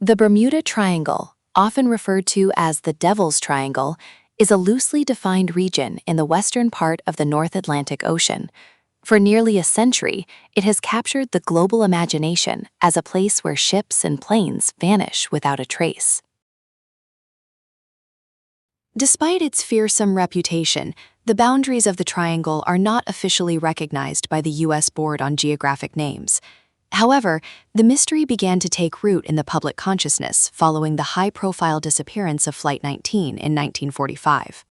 The Bermuda Triangle, often referred to as the Devil's Triangle, is a loosely defined region in the western part of the North Atlantic Ocean. For nearly a century, it has captured the global imagination as a place where ships and planes vanish without a trace. Despite its fearsome reputation, the boundaries of the triangle are not officially recognized by the U.S. Board on Geographic Names. However, the mystery began to take root in the public consciousness following the high-profile disappearance of Flight 19 in 1945.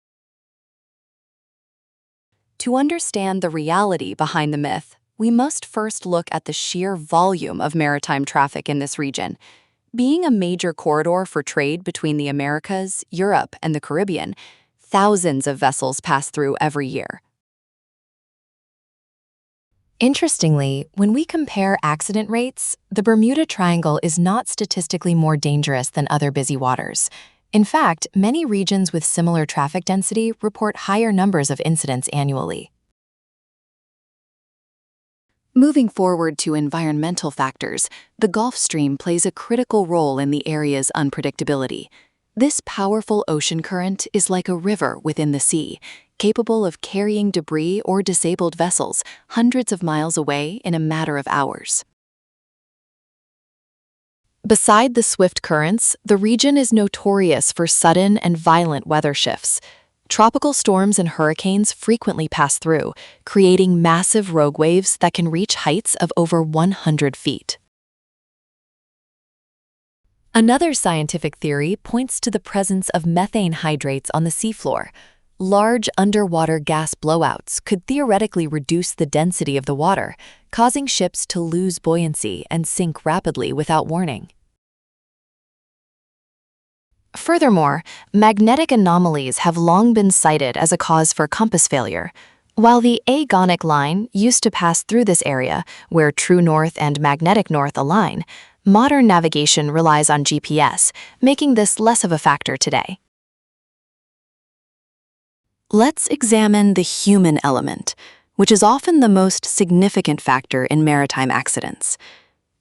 To understand the reality behind the myth, we must first look at the sheer volume of maritime traffic in this region. Being a major corridor for trade between the Americas, Europe, and the Caribbean, thousands of vessels pass through every year. Interestingly, when we compare accident rates, the Bermuda Triangle is not statistically more dangerous than other busy waters. In fact, many regions with similar traffic density report higher numbers of incidents annually. Moving forward to environmental factors, the Gulf Stream plays a critical role in the area's unpredictability. This powerful ocean current is like a river within the sea, capable of carrying debris or disabled vessels hundreds of miles away in a matter of hours. Beside the swift currents, the region is notorious for sudden and violent weather shifts. Tropical storms and hurricanes frequently pass through, creating massive rogue waves that can reach heights of over 100 feet. Another scientific theory points to the presence of methane hydrates on the seafloor. Large underwater gas blowouts could theoretically reduce the density of the water, causing ships to lose buoyancy and sink rapidly without warning. Furthermore, magnetic anomalies have long been cited as a cause for compass failure. While the agonic line used to pass through this area, where true north and magnetic north align, modern navigation relies on GPS, making this less of a factor today. Let's examine the human element, which is often the most significant factor in maritime accidents.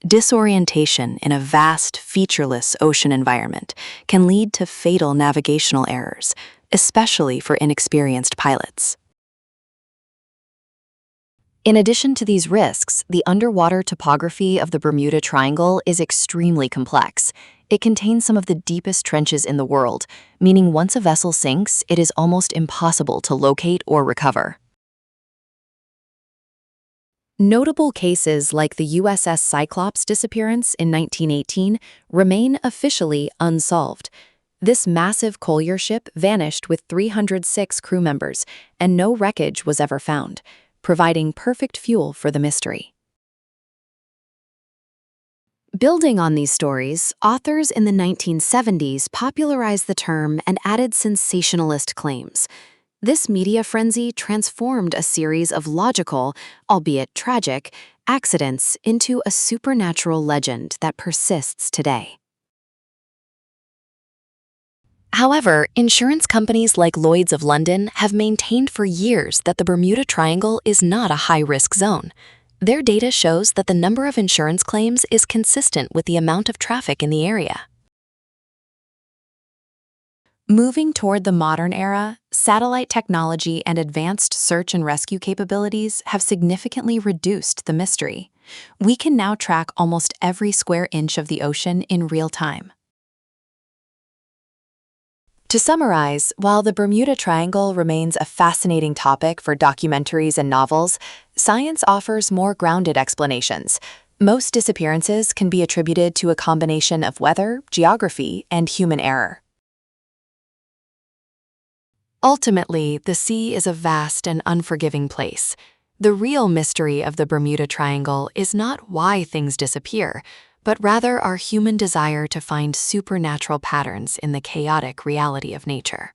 Disorientation in a vast, featureless ocean environment can lead to fatal navigational errors, especially for inexperienced pilots. In addition to these risks, the underwater topography of the Bermuda Triangle is extremely complex. It contains some of the deepest trenches in the world, meaning once a vessel sinks, it is almost impossible to locate or recover. Notable cases like the USS Cyclops disappearance in 1918 remain officially unsolved. This massive collier ship vanished with 306 crew members, and no wreckage was ever found, providing perfect fuel for the mystery. Building on these stories, authors in the 1970s popularized the term and added sensationalist claims. This media frenzy transformed a series of logical, albeit tragic, accidents into a supernatural legend that persists today. However, insurance companies like Lloyd's of London have maintained for years that the Bermuda Triangle is not a high-risk zone. Their data shows that the number of insurance claims is consistent with the amount of traffic in the area. Moving toward the modern era, satellite technology and advanced search and rescue capabilities have significantly reduced the mystery. We can now track almost every square inch of the ocean in real time. To summarize, while the Bermuda Triangle remains a fascinating topic for documentaries and novels, science offers more grounded explanations. Most disappearances can be attributed to a combination of weather, geography, and human error. Ultimately, the sea is a vast and unforgiving place. The real mystery of the Bermuda Triangle is not why things disappear, but rather our human desire to find supernatural patterns in the chaotic reality of nature.